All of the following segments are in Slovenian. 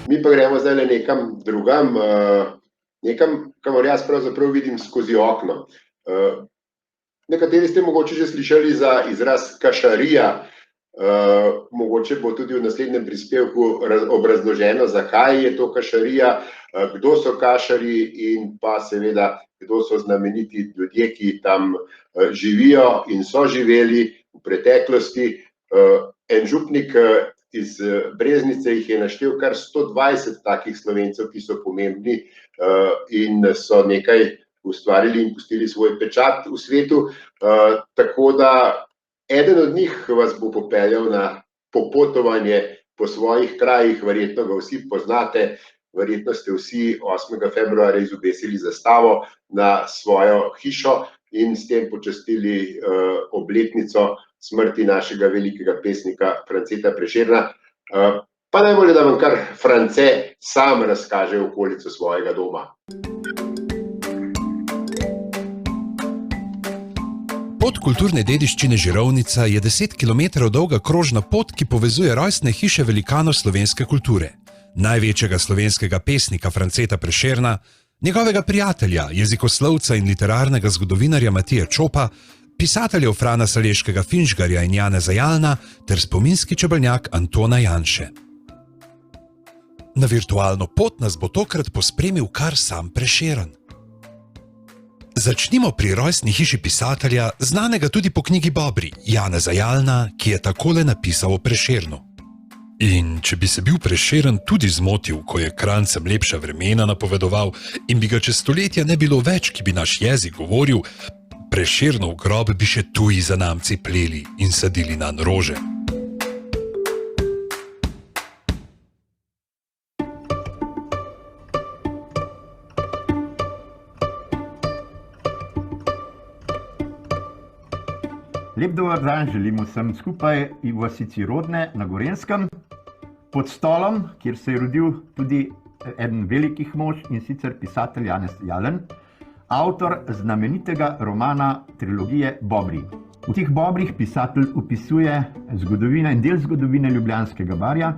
Mi pa gremo zdaj nekam drugam, nekam, kamor jaz pravzaprav vidim skozi okno. Nekateri ste mogoče že slišali za izraz kašarija, mogoče bo tudi v naslednjem prispevku obrazloženo, zakaj je to kašarija, kdo so kašari in pa seveda, kdo so znameniti ljudje, ki tam živijo in so živeli v preteklosti. En župnik iz Breznice jih je naštel kar 120 takih Slovencev, ki so pomembni in so nekaj ustvarili in pustili svoj pečat v svetu, tako da eden od njih vas bo popeljal na popotovanje po svojih krajih, verjetno ga vsi poznate, verjetno ste vsi 8. februarja izobesili zastavo na svojo hišo in s tem počastili obletnico smrti našega velikega pesnika Franceta Prešerna. Pa najbolje, da vam kar France sam razkaže okolico svojega doma. Pot kulturne dediščine Žirovnica je 10 km dolga krožna pot, ki povezuje rojstne hiše velikanov slovenske kulture. Največjega slovenskega pesnika Franceta Prešerna, njegovega prijatelja, jezikoslovca in literarnega zgodovinarja Matije Čopa, pisateljev Frana Saleškega Finžgarja in Janeza Jalna ter spominski čebelnjak Antona Janše. Na virtualno pot nas bo tokrat pospremil kar sam Prešeren. Začnimo pri rojstni hiši pisatelja, znanega tudi po knjigi Bobri, Janeza Jalna, ki je takole napisal o Prešernu. In če bi se bil Prešeren tudi zmotil, ko je Krancem lepša vremena napovedoval in bi ga čez stoletja ne bilo več, ki bi naš jezik govoril, Prešernov grob bi še tuji zanamci pleli in sadili nanj rože. Lep dober dan želim vsem skupaj v vasici Rodne na Gorenjskem, pod stolom, kjer se je rodil tudi eden velikih mož, in sicer pisatelj Janez Jalen, avtor znamenitega romana trilogije Bobri. V teh Bobrih pisatelj opisuje zgodovino in del zgodovine Ljubljanskega barja,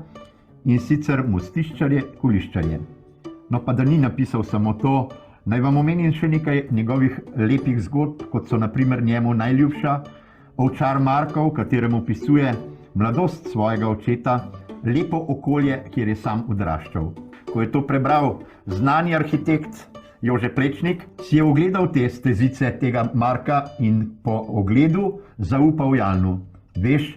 in sicer Mostiščarje, Kuliščarje. No pa da ni napisal samo to, naj vam omenim še nekaj njegovih lepih zgodb, kot so na primer njemu najljubša Ovčar Markov, v katerem opisuje mladost svojega očeta, lepo okolje, kjer je sam odraščal. Ko je to prebral znani arhitekt Jože Plečnik, si je ogledal te stezice tega Marka in po ogledu zaupal Jalnu. Veš,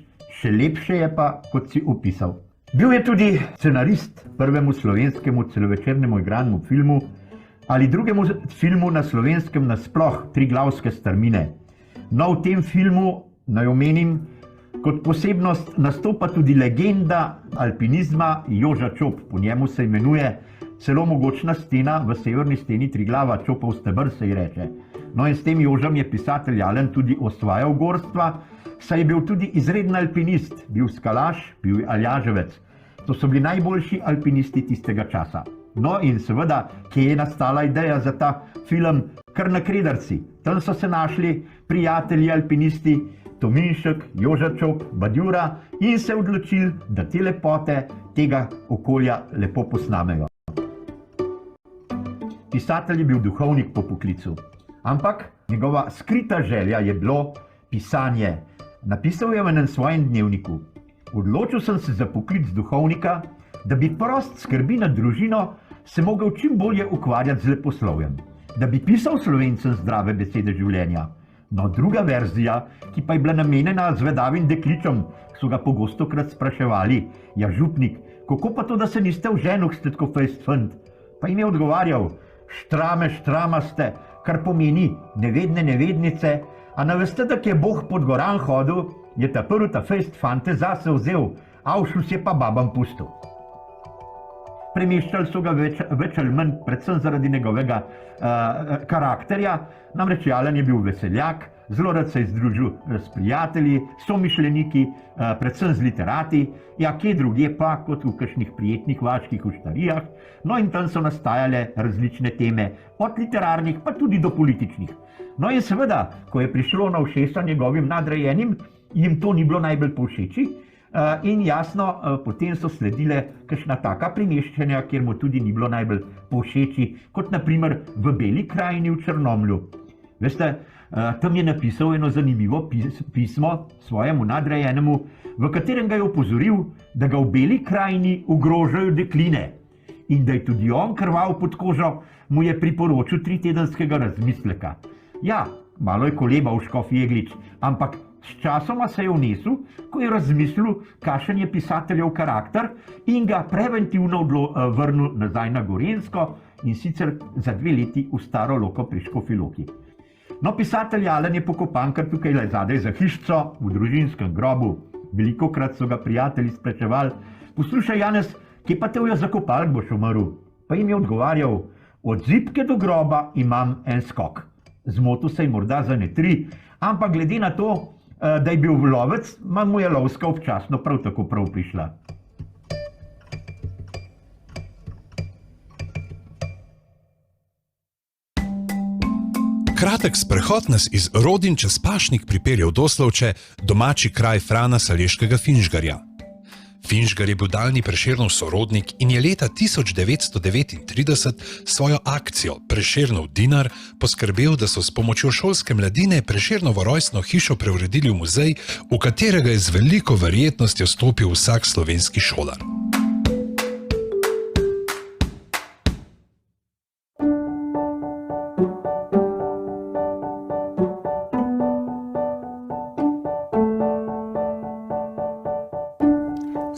še lepše je pa, kot si opisal. Bil je tudi scenarist prvemu slovenskemu celovečernemu igranemu filmu ali drugemu filmu na slovenskem nasploh Triglavske strmine. No, v tem filmu, naj omenim, kot posebnost nastopa tudi legenda alpinizma Joža Čop. Po njemu se imenuje celo mogočna stena v severni steni Triglava, Čopov stebr se ji reče. No in s tem Jožem je pisatelj Jalen tudi osvajal gorstva, saj je bil tudi izreden alpinist, bil skalaš, bil aljaževec. To so bili najboljši alpinisti tistega časa. No in seveda, kje je nastala ideja za ta film? Kar na Krederci. Tam so se našli prijatelji alpinisti Tominšek, Joža Čop, Badjura in se odločili, da te lepote tega okolja lepo posnamejo. Pisatelj je bil duhovnik po poklicu, ampak njegova skrita želja je bilo pisanje. Napisal je v enem svojem dnevniku: odločil sem se za poklic duhovnika, da bi prost skrbi nad družino se mogel čim bolje ukvarjati z leposlovjem, da bi pisal Slovencem zdrave besede življenja. No, druga verzija, ki pa je bila namenjena zvedavim dekličom, so ga pogostokrat spraševali: ja, župnik, kako pa to, da se niste oženil, ste tako fejst fant? Pa jim je odgovarjal: štrame, štramaste, kar pomeni nevedne nevednice, a ne veste, da ki je Bog pod goran hodil, je ta prvi ta fejst fante zase vzel, avšus je pa babam pustil. Premeščali so ga več ali manj, predvsem zaradi njegovega karakterja. Namreč Jalen je bil veseljak, zelo rad se je združil s prijatelji, somišljeniki, predvsem z literati, ja, kje drugje pa kot v kakšnih prijetnih vaških uštarijah. No in tam so nastajale različne teme, od literarnih pa tudi do političnih. No in seveda, ko je prišlo na ušesa njegovim nadrejenim, jim to ni bilo najbolj povšeči, In jasno, potem so sledile kakšna taka primeščanja, kjer mu tudi ni bilo najbolj povšeči, kot naprimer v Beli krajini v Črnomlju. Veste, tam je napisal eno zanimivo pismo svojemu nadrejenemu, v katerem ga je opozoril, da ga v Beli krajini ogrožajo dekline in da je tudi on krval pod kožo, mu je priporočil 3-tedenskega razmisleka. Ja, malo je kolebal škof Jeglič, ampak sčasoma se je vnesel, ko je razmislil, kakšen je pisateljev karakter in ga preventivno vrnil nazaj na Gorenjsko in sicer za 2 leti v Staro Loko pri Škofji Loki. No, pisatelj Jalen je pokopan kar tukaj le zadaj za hišico, v družinskem grobu. Velikokrat so ga prijatelji spraševali: poslušaj, Janez, kje pa te bojo zakopali, boš umrl? Pa jim je odgovarjal: od zibke do groba imam en skok. Zmotil se je morda za ne 3, ampak glede na to, da je bil lovec, mu je lovska občasno prav tako prav prišla. Kratek sprehod nas iz Rodin čez Pašnik pripelje v Doslovče, domači kraj Frana Saleškega Finžgarja. Finžgar je bil daljni Prešernov sorodnik in je leta 1939 svojo akcijo Prešernov dinar poskrbel, da so s pomočjo šolske mladine Prešernovo rojstno hišo preuredili v muzej, v katerega je z veliko verjetnostjo stopil vsak slovenski šolar.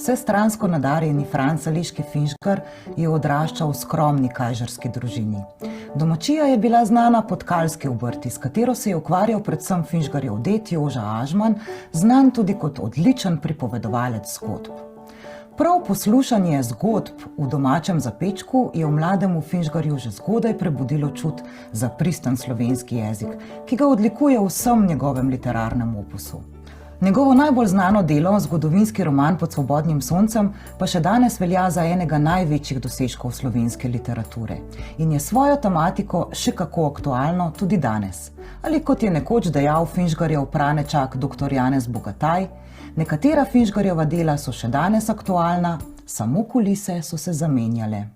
Vsestransko nadarjeni Fran Saleški Finžgar je odraščal v skromni kajžarski družini. Domačija je bila znana po tkalski obrti, s katero se je ukvarjal predvsem Finžgarjev ded Joža Ažman, znan tudi kot odličen pripovedovalec zgodb. Prav poslušanje zgodb v domačem zapečku je v mlademu Finžgarju že zgodaj prebudilo čut za pristen slovenski jezik, ki ga odlikuje v vsem njegovem literarnem opusu. Njegovo najbolj znano delo, zgodovinski roman Pod svobodnim soncem, pa še danes velja za enega največjih dosežkov slovenske literature in je svojo tematiko še kako aktualno tudi danes. Ali kot je nekoč dejal Finžgarjev pranečak dr. Janez Bogataj, nekatera Finžgarjeva dela so še danes aktualna, samo kulise so se zamenjale.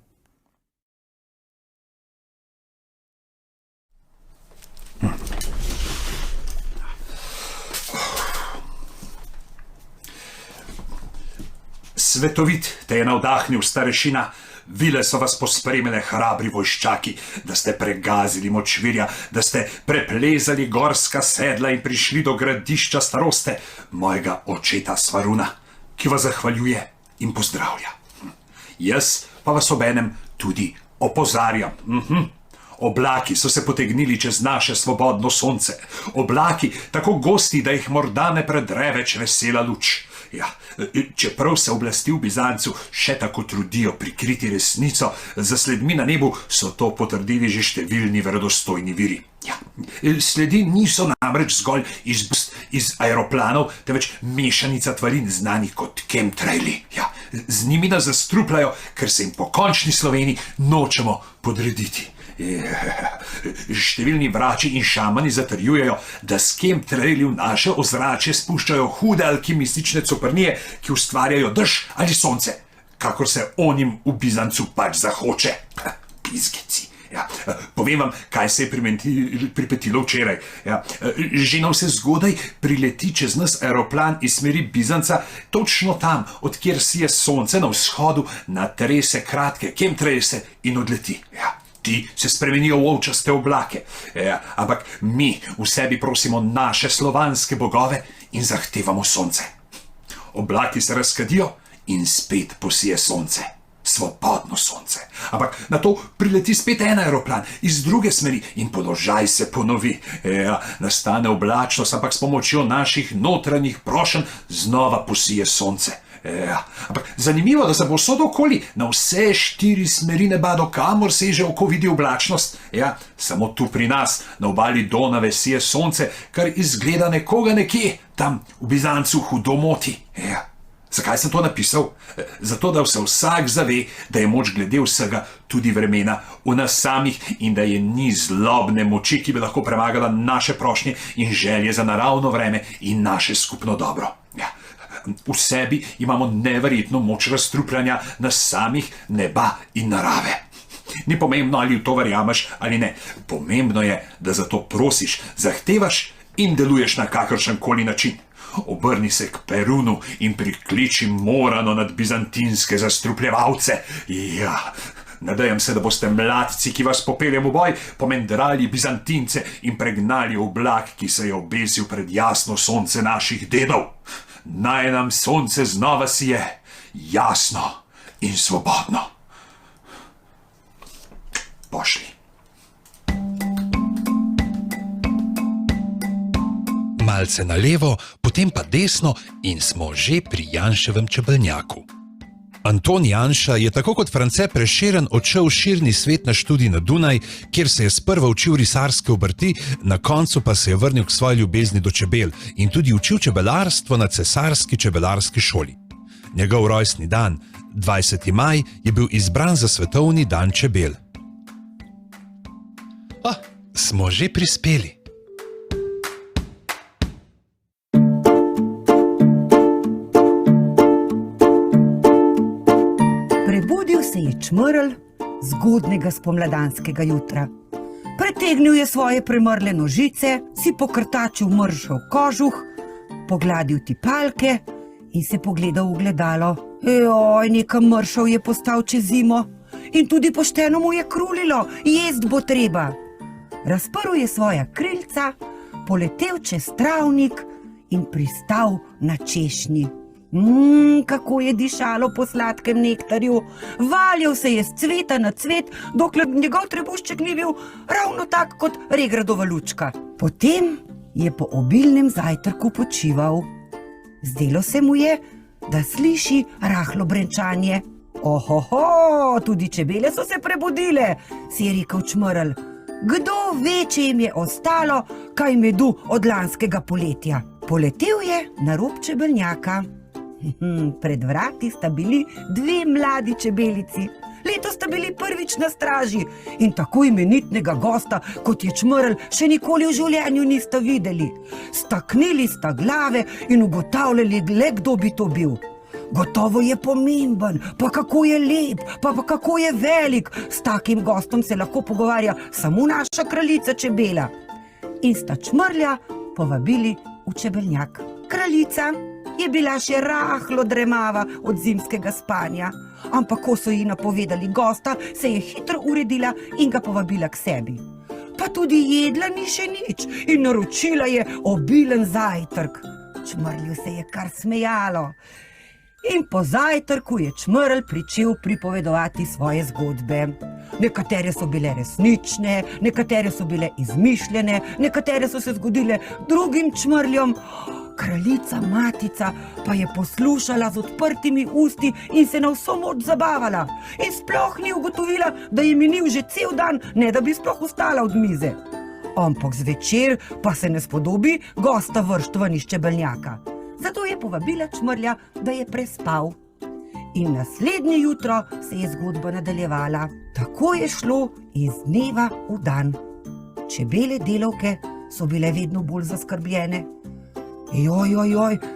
Svetovit te je navdahnil, starešina, vile so vas pospremile hrabri vojščaki, da ste pregazili močvirja, da ste preplezali gorska sedla in prišli do gradišča staroste mojega očeta Svaruna, ki vas zahvaljuje in pozdravlja. Jaz pa vas obenem tudi opozarjam. Oblaki so se potegnili čez naše svobodno sonce. Oblaki, tako gosti, da jih morda ne predre več vesela luč. Ja, čeprav se oblasti v Bizancu še tako trudijo prikriti resnico, za sledmi na nebu so to potrdili že številni verodostojni viri. Ja, sledi niso namreč zgolj iz aeroplanov, temveč mešanica tvarin znanih kot chemtraili. Ja, z njimi nas zastrupljajo, ker se jim po končni Sloveniji nočemo podrediti. Številni vrači in šamani zatrjujejo, da s chemtraili v naše ozračje spuščajo hude alkimistične coprnije, ki ustvarjajo dež ali sonce, kakor se onim v Bizancu pač zahoče. Pizgeci. Ja, povem vam, kaj se je pripetilo včeraj. Ja, že na vse zgodaj prileti čez nas aeroplan iz smeri Bizanca, točno tam, odkjer si je sonce na vzhodu, natrese kratke chemtrailse in odleti. Ja. Ti se spremenijo v ovčaste oblake, ampak mi v sebi prosimo naše slovanske bogove in zahtevamo sonce. Oblaki se razkadijo in spet posije sonce, svobodno sonce. Ampak na to prileti spet en aeroplan iz druge smeri in položaj se ponovi. Nastane oblačnost, ampak s pomočjo naših notranjih prošenj znova posije sonce. Ampak zanimivo, da se bo vso okoli na vse 4 smeri neba, do kamor seže oko vidi oblačnost. Ja, samo tu pri nas, na obali Donave, sije sonce, kar izgleda nekoga nekje tam v Bizancu hudo moti. Ja. Zakaj sem to napisal? Zato, da se vsak zave, da je moč glede vsega tudi vremena v nas samih in da je ni zlobne moči, ki bi lahko premagala naše prošnje in želje za naravno vreme in naše skupno dobro. Ja. V sebi imamo neverjetno moč razstrupljanja nas samih, neba in narave. Ni pomembno, ali v to verjameš ali ne. Pomembno je, da za to prosiš, zahtevaš in deluješ na kakršen koli način. Obrni se k Perunu in prikliči Morano nad bizantinske zastrupljevalce. Ja, nadejam se, da boste mladci, ki vas popeljem v boj, pomendrali bizantince in pregnali oblak, ki se je obesil pred jasno sonce naših dedov. Naj nam sonce znova sije, jasno in svobodno. Pošli. Malce na levo, potem pa desno in smo že pri Janševem čebelnjaku. Anton Janša je tako kot France Prešeren odšel v širni svet na študij na Dunaj, kjer se je sprva učil risarske obrti, na koncu pa se je vrnil k svoji ljubezni do čebel in tudi učil čebelarstvo na cesarski čebelarski šoli. Njegov rojstni dan, 20. maj, je bil izbran za svetovni dan čebel. Smo že prispeli. Prebudil se je čmrlj zgodnega spomladanskega jutra. Pretegnil je svoje premrle nožice, si pokrtačil mršav kožuh, pogladil tipalke in se pogledal v gledalo. Nekam mršav je postal čez zimo in tudi pošteno mu je krulilo, jest bo treba. Razprl je svoja krilca, poletel čez travnik in pristal na češnji. Kako je dišalo po sladkem nektarju. Valjal se je z cveta na cvet, dokler njegov trebušček ni bil ravno tak kot regradova lučka. Potem je po obilnem zajtrku počival. Zdelo se mu je, da sliši rahlo brenčanje. Ohoho, tudi čebele so se prebudile, si je rekel čmrlj. Kdo ve, če jim je ostalo kaj medu od lanskega poletja? Poletel je na rob čebelnjaka. Pred vrati sta bili dve mladi čebelici. Letos sta bili prvič na straži in tako imenitnega gosta, kot je čmrlj, še nikoli v življenju nista videli. Staknili sta glave in ugotavljali, le kdo bi to bil. Gotovo je pomemben, pa kako je lep, pa kako je velik. S takim gostom se lahko pogovarja samo naša kraljica čebela. In sta čmrlja povabili v čebelnjak. Kraljica je bila še rahlo dremava od zimskega spanja, ampak ko so ji napovedali gosta, se je hitro uredila in ga povabila k sebi. Pa tudi jedla ni še nič in naročila je obilen zajtrk. Čmrlju se je kar smejalo. In po zajtrku je čmrlj pričel pripovedovati svoje zgodbe. Nekatere so bile resnične, nekatere so bile izmišljene, nekatere so se zgodile drugim čmrljom. Kraljica matica pa je poslušala z odprtimi usti in se na vso moč zabavala. In sploh ni ugotovila, da je minil že cel dan, ne da bi sploh vstala od mize. Ampak zvečer pa se ne spodobi gosta vršt ven iz čebelnjaka. Zato je povabila čmrlja, da je prespal. In naslednje jutro se je zgodba nadaljevala. Tako je šlo iz dneva v dan. Čebele delavke so bile vedno bolj zaskrbljene.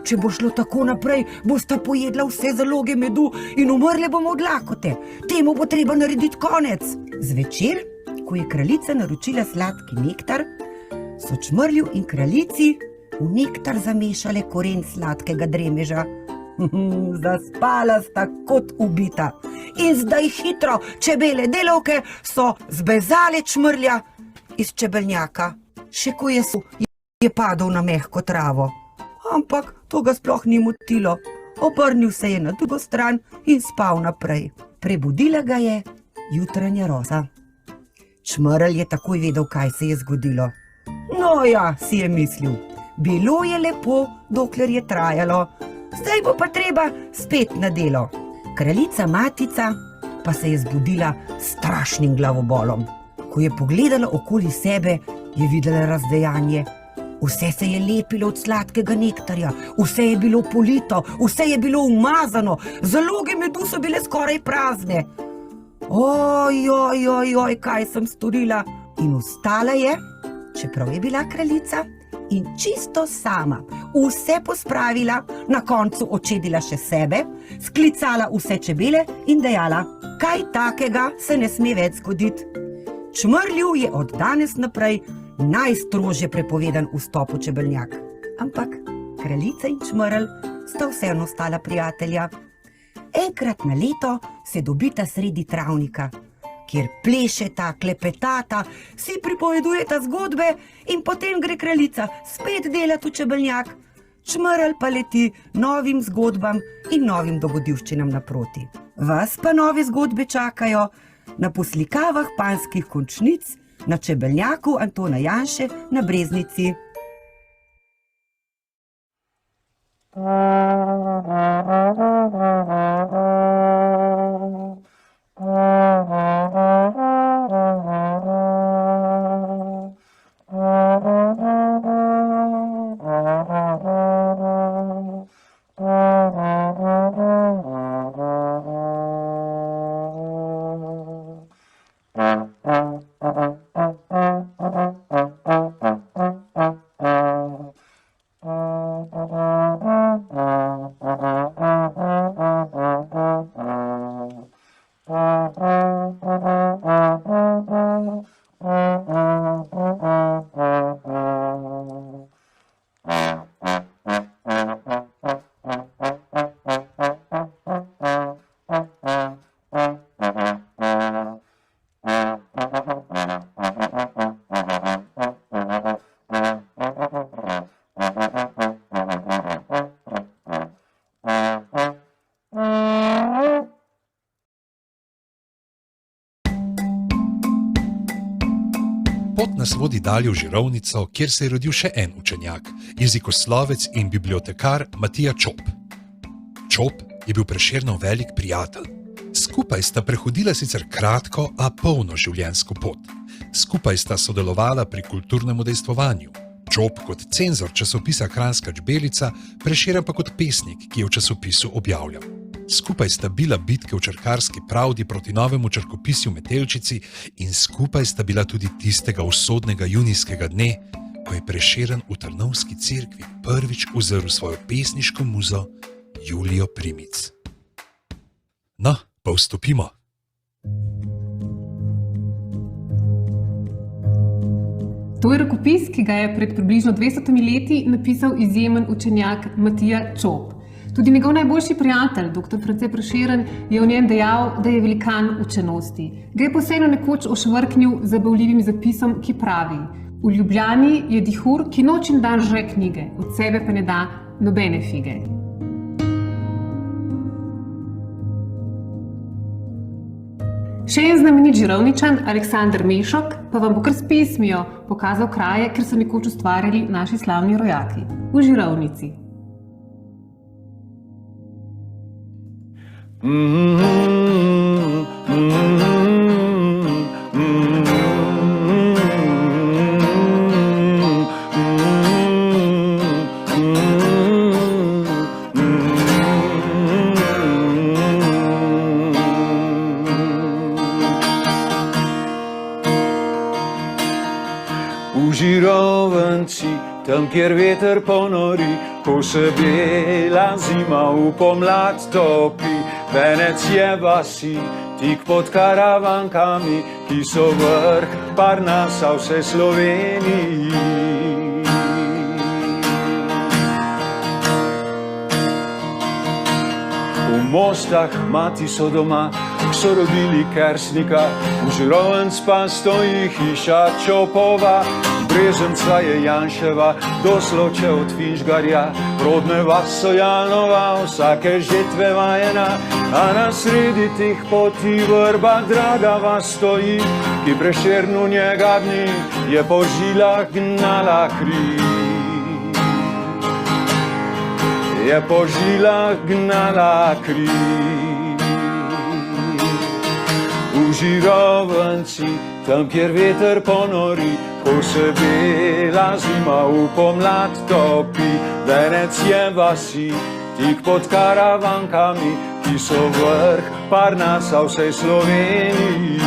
Če bo šlo tako naprej, bosta pojedla vse zaloge medu in umrle bomo od lakote. Temu bo treba narediti konec. Zvečer, ko je kraljica naročila sladki nektar, so čmrlju in kraljici v nektar zamešale koren sladkega dremeža. Zaspala sta kot ubita. In zdaj hitro čebele delavke so zbezale čmrlja iz čebelnjaka. Še ko je padel na mehko travo. Ampak to ga sploh ni motilo. Obrnil se je na drugo stran in spal naprej. Prebudila ga je jutranja roza. Čmrlj je takoj vedel, kaj se je zgodilo. No ja, si je mislil. Bilo je lepo, dokler je trajalo. Zdaj bo pa treba spet na delo. Kraljica matica pa se je zbudila s strašnim glavobolom. Ko je pogledala okoli sebe, je videla razdejanje. Vse se je lepilo od sladkega nektarja, vse je bilo polito, vse je bilo umazano, zaloge medu so bile skoraj prazne. Kaj sem storila? In vstala je, čeprav je bila kraljica, in čisto sama vse pospravila, na koncu očedila še sebe, sklicala vse čebele in dejala, kaj takega se ne sme več zgoditi. Čmrlju je od danes naprej najstrožje prepovedan vstop v čebelnjak. Ampak kraljica in čmrlj sta vseeno ostala prijatelja. Enkrat na leto se dobita sredi travnika, kjer plešeta, klepetata, si pripovedujeta zgodbe in potem gre kraljica spet delat v čebelnjak, čmrlj pa leti novim zgodbam in novim dogodivščinam naproti. Vas pa nove zgodbe čakajo na poslikavah panjskih končnic na čebelnjaku Antona Janše na Breznici. Pot nas vodi dalje v Žirovnico, kjer se je rodil še en učenjak, jezikoslovec in bibliotekar Matija Čop. Čop je bil Prešernov velik prijatelj. Skupaj sta prehodila sicer kratko, a polno življenjsko pot. Skupaj sta sodelovala pri kulturnem udejstvovanju. Čop kot cenzor časopisa Kranjska čbelica, Prešeren pa kot pesnik, ki je v časopisu objavljal. Skupaj sta bila bitke v črkarski pravdi proti novemu črkopisju Metelčici in skupaj sta bila tudi tistega usodnega junijskega dne, ko je Prešeren v Trnovski cerkvi prvič uzrl svojo pesniško muzo Julijo Primic. No, pa vstopimo. To je rokopis, ki ga je pred približno 200 leti napisal izjemen učenjak Matija Čop. Tudi njegov najboljši prijatelj, dr. France Prešeren, je v njem dejal, da je velikan učenosti. Gre pa vseeno nekoč ošvrknil z zabavljivim zapisom, ki pravi: v Ljubljani je dihur, ki noč in dan žre knjige, od sebe pa ne da nobene fige. Še en znamenit Žirovničan, Aleksander Mešok, pa vam bo kar s pesmijo pokazal kraje, kjer so nekoč ustvarjali naši slavni rojaki. V Žirovnici. V Žirovnici, tam kjer veter ponori, ko se bela zima v pomlad topi, venec je vasi, tik pod karavankami, ki so vrh Parnasa vse Sloveniji. V Mostah mati so doma, so rodili kersnika, v Žirovnic pa stoji hiša Čopova. Brezenca je Janševa, doslovče od Finžgarja, rodne vas so Janova, vsake žetve vajena, a na sredi teh poti vrba draga vas stoji, ki Prešernu njega dni je po žilah gnala kri. Je po žilah gnala kri. V Žirovnici, tam kjer veter ponori, ko se bela zima v pomlad topi, venec je vasi, tik pod karavankami, ki so vrh Parnasa vsej Sloveniji.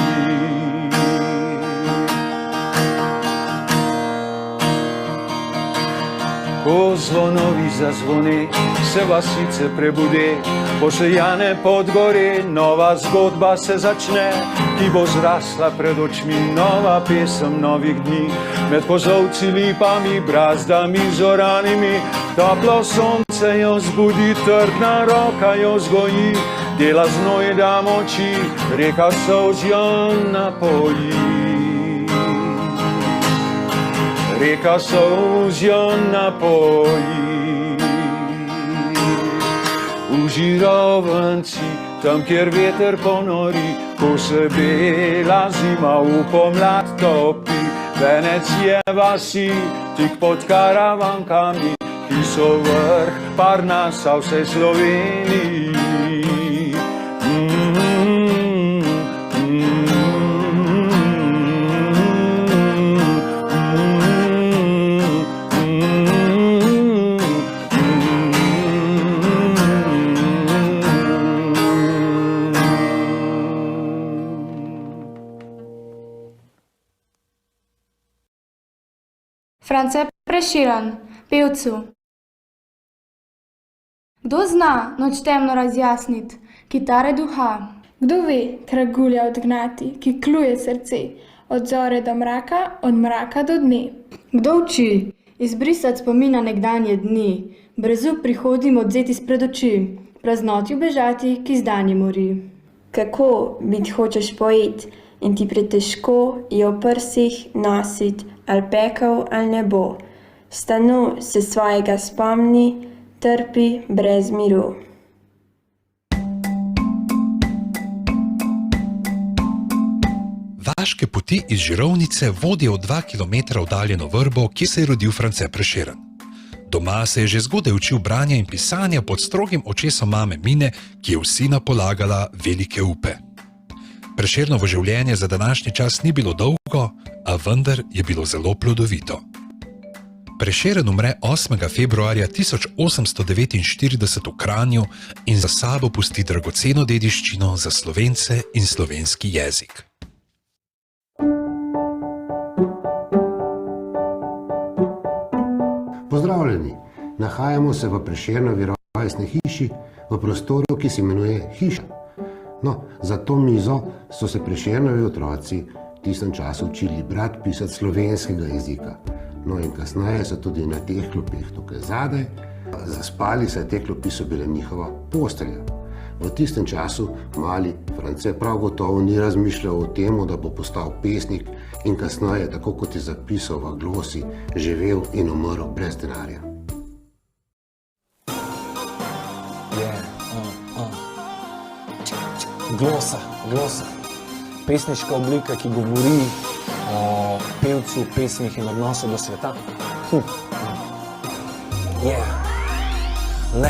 Ko zvonovi zazvoni, se vasice prebude, posejane pod gore, nova zgodba se začne, ki bo zrasla pred očmi, nova pesem novih dni. Med kozovci, lipami, brazdami, zoranimi, toplo sonce jo zbudi, trdna roka jo zgoji, dela znoj da moči, reka solz jo napoji. Reka solz jo napoji. V Žirovnici, tam kjer veter ponori, ko se bela zima v pomlad topi, Venecije vasi, tik pod Karavankami, ki so vrh Parnasa vsej Sloveniji. France Prešeren, pevcu. Kdo zna noč temno razjasnit, kitare duha? Kdo ve kragulja odgnati, ki kluje srce, od zore do mraka, od mraka do dne? Kdo uči izbrisati spomina nekdanje dni, brezu prihodim odzeti spred oči, praznoti ubežati, ki zdanje mori? Kako biti hočeš poet in ti pretežko je v prsih nosit ali pekel ali nebo, stanu se svojega spomni, trpi brez miru. Vaške poti iz Žirovnice vodijo v 2 km oddaljeno Vrbo, kjer se je rodil France Prešeren. Doma se je že zgodaj učil branja in pisanja pod strogim očesom mame Mine, ki je v sina polagala velike upe. Prešernovo življenje za današnji čas ni bilo dolgo, a vendar je bilo zelo plodovito. Prešeren umre 8. februarja 1849 v Kranju in za sabo pusti dragoceno dediščino za Slovence in slovenski jezik. Pozdravljeni! Nahajamo se v Prešernovi rojstni hiši, v prostoru, ki se imenuje Hiša. No, za to mizo so se Prešernovi otroci v tistem času učili brati, pisati slovenskega jezika. No in kasneje so tudi na teh klopih tukaj zadaj zaspali, saj te klopi so bile njihova postelja. V tistem času mali France prav gotovo ni razmišljal o tem, da bo postal pesnik in kasneje, tako kot je zapisal v glosi, živel in umrl brez denarja. Glosa. Pesniška oblika, ki govori o pevcu, pesmih in odnosu do sveta. Le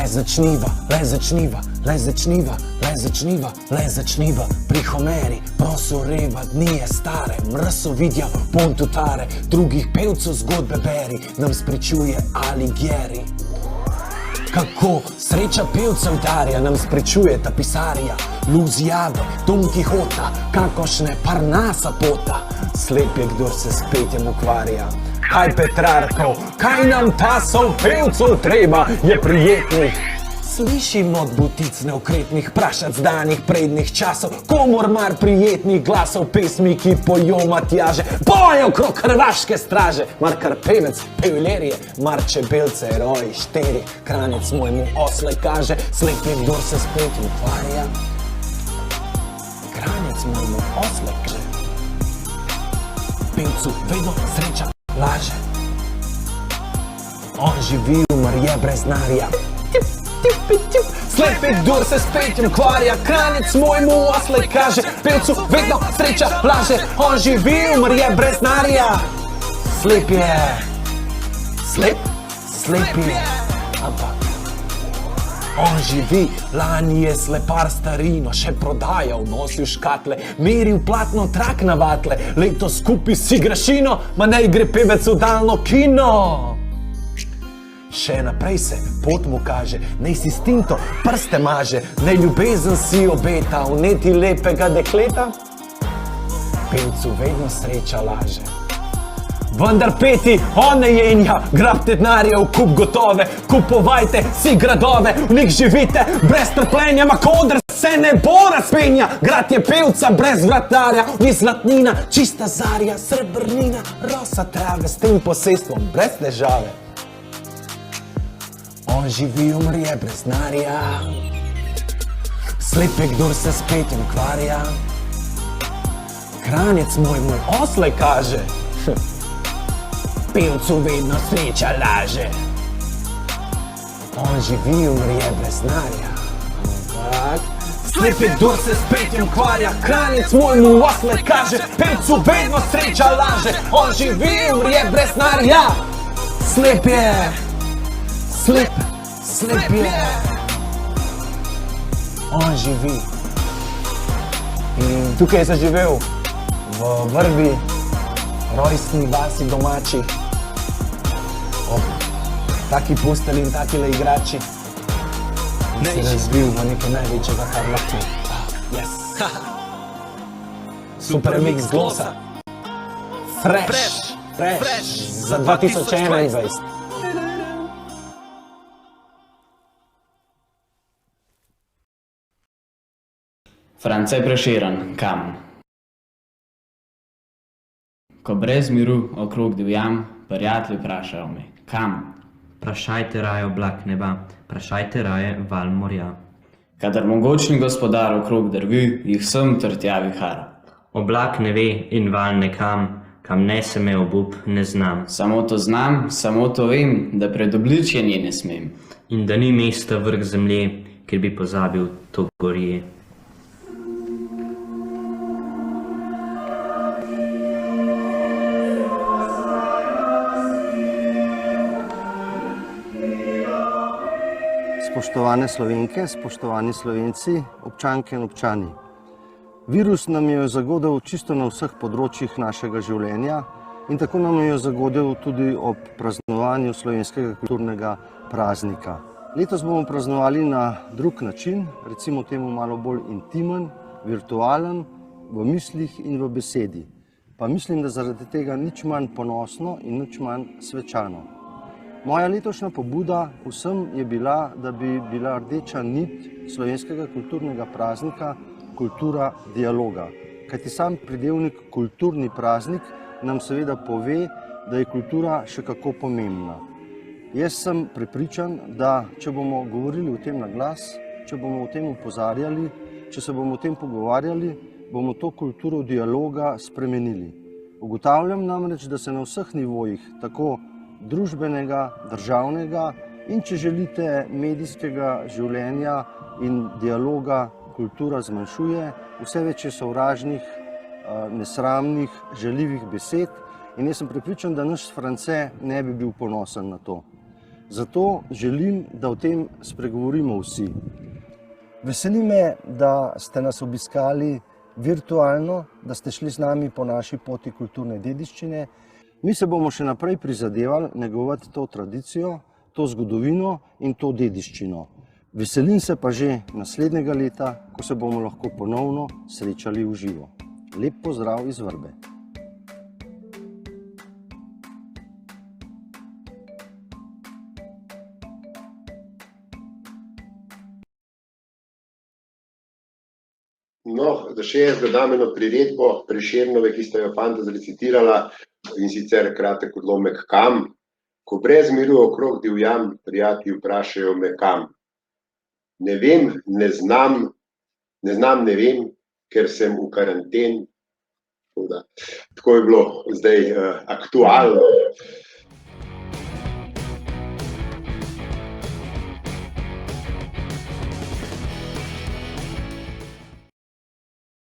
začniva, pri Homeri, prosoreva, dni je stare, mrso vidja, pontutare, drugih pevcev zgodbe beri, nam spričuje Alighieri. Kako sreča pevcev darja, nam spričuje ta pisarija, Luziade, Don Quixota, kakošne Parnasa pota, slep je, kdor se s petjem ukvarja. Kaj Petrarkov, kaj nam tasov pevcev treba, je prijetnih. Slišim od butic neokretnih, prašac danih prednih časov, komor mar prijetnih glasov, pesmi, ki pojo Matjaže, boje okrog hrvaške straže, mar kar pevec pevilerije, mar čebelce, roji, šteri, Kranjec mojemu osle kaže, slepi kdor se s petjem ukvarja. Kranjec mojemu osle kaže, pevcu vedno sreča laže. On živi, umr je brez denarja. Slepi kdor se s petjem ukvarja, Kranjec mojemu osle kaže, pevcu vedno sreča laže. On živi, umr je brez denarja. Slep je. Slep je. Ampak on živi, lani je slepar starino še prodajal, nosil škatle, meril platno trak na vatle, letos kupi si grašino, ma ne gre pevec v daljno kino. Še naprej se pot mu kaže, nej si s tinto prste maže, nej ljubezen si obeta, vneti lepega dekleta. Pevcu vedno sreča laže. Vendar peti, one jenja, grabte denarja v kup gotove, kupovajte si gradove, v njih živite brez trpljenja, makodr se ne bo razpenja, grad je pevca brez vratarja, ni zlatnina, čista zarja, srebrnina, rosa trave, s tem posestvom brez težave. On živi, umrje brez denarja, slepe, kdor se s petjem kvarja, Kranjec moj oslej kaže, pevcu vedno sreča laže. On živi, umrje brez denarja. Slepi, kdor se s petjem kvarja, Kranjec moj mu oslej kaže, pevcu vedno sreča laže. On živi, umrje brez denarja. Slep je, slep je. On živi. In tukaj je zaživel, v vrbi, rojstni vasi domači, ob taki posteli in takile igrači, in se razvil v nekaj največjega, kar lahko. Yes. Super mix glosa. Fresh. Za 2021. France Prešeren, kam? Ko brez miru okrog divjam, prijatelji vprašajo me, kam? Vprašajte raje oblak neba, vprašajte raje val morja. Kadar mogočni gospodar okrog drvi, jih sem ter tja vihar. Oblak ne ve in val nekam, kam nese me obup, ne znam. Samo to znam, samo to vem, da pred obličje ne smem. In da ni mesta vrh zemlje, kjer bi pozabil to gorje. Spoštovane Slovenke, spoštovani Slovenci, občanke in občani. Virus nam je zagodel čisto na vseh področjih našega življenja in tako nam je zagodel tudi ob praznovanju slovenskega kulturnega praznika. Letos bomo praznovali na drug način, recimo temu malo bolj intimen, virtualen, v mislih in v besedi. Pa mislim, da zaradi tega nič manj ponosno in nič manj svečano. Moja letošnja pobuda vsem je bila, da bi bila rdeča nit slovenskega kulturnega praznika kultura dialoga. Kajti sam pridevnik kulturni praznik nam seveda pove, da je kultura še kako pomembna. Jaz sem prepričan, da če bomo govorili o tem na glas, če bomo o tem opozarjali, če se bomo o tem pogovarjali, bomo to kulturo dialoga spremenili. Ugotavljam namreč, da se na vseh nivojih, tako družbenega, državnega in, če želite, medijskega življenja in dialoga kultura zmanjšuje, vse več je sovražnih, nesramnih, žaljivih besed in jaz sem prepričan, da naš France ne bi bil ponosen na to. Zato želim, da o tem spregovorimo vsi. Veseli me, da ste nas obiskali virtualno, da ste šli z nami po naši poti kulturne dediščine. Mi se bomo še naprej prizadevali negovati to tradicijo, to zgodovino in to dediščino. Veselim se pa že naslednjega leta, ko se bomo lahko ponovno srečali v živo. Lep pozdrav iz Vrbe. No, da še jaz dodam eno priredbo Prešernove, ki sta jo fanta zrecitirala, in sicer kratek odlomek kam. Ko brez miru okrog divjam, prijatelji vprašajo me kam. Ne vem, ne znam, ne vem, ker sem v karanteni. Tako je bilo zdaj aktualno.